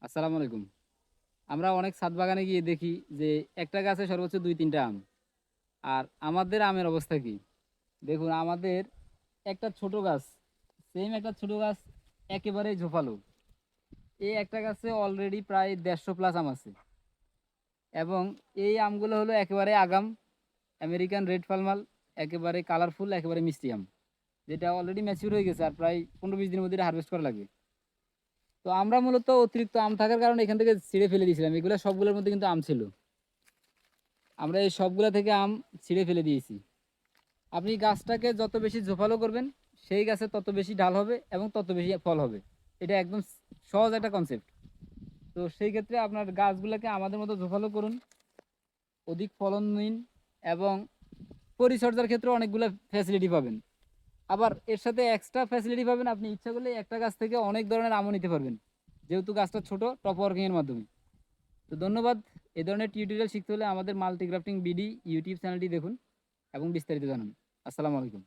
আসসালামু আলাইকুম। আমরা অনেক ছাদ বাগানে গিয়ে দেখি যে একটা গাছে সর্বোচ্চ ২-৩ টা আম। আর আমাদের আমের অবস্থা কি? দেখুন আমাদের একটা ছোট গাছ, সেম একটা ছোট গাছ একেবারেই ঝোপালো। এই একটা গাছে অলরেডি প্রায় ১৫০ প্লাস আম আছে। এবং এই আমগুলো হলো একেবারে আগাম আমেরিকান রেড পালমাল, একেবারে কালারফুল, একেবারে মিষ্টি আম। যেটা অলরেডি ম্যাচিউর হয়ে গেছে আর প্রায় ১৫-২০ দিনের মধ্যে এটা হারভেস্ট করা লাগবে। তো আমরা মূলত অতিরিক্ত আম থাকার কারণে এখান থেকে ছিঁড়ে ফেলে দিয়েছিলাম। এগুলা সবগুলোর মধ্যে কিন্তু আম ছিল। আমরা এই সবগুলা থেকে আম ছিঁড়ে ফেলে দিয়েছি। আপনি গাছটাকে যত বেশি ঝোপালো করবেন, সেই গাছে তত বেশি ডাল হবে এবং তত বেশি ফল হবে। এটা একদম সহজ একটা কনসেপ্ট। তো সেই ক্ষেত্রে আপনার গাছগুলোকে আমাদের মতো ঝোপালো করুন, অধিক ফলন নিন এবং পরিচর্যার ক্ষেত্রে অনেকগুলো ফ্যাসিলিটি পাবেন। আবার এর সাথে এক্সট্রা ফ্যাসিলিটি পাবেন, আপনি ইচ্ছা করলে একটা গাছ থেকে অনেক ধরনের আমও নিতে পারবেন। যেহেতু গাছটা ছোট, টপ ওয়ার্কিং এর মাধ্যমে। তো ধন্যবাদ। এই ধরনের টিউটোরিয়াল শিখতে হলে আমাদের মাল্টি গ্রাফটিং বিডি ইউটিউব চ্যানেলটি দেখুন এবং বিস্তারিত জানুন। আসসালামু আলাইকুম।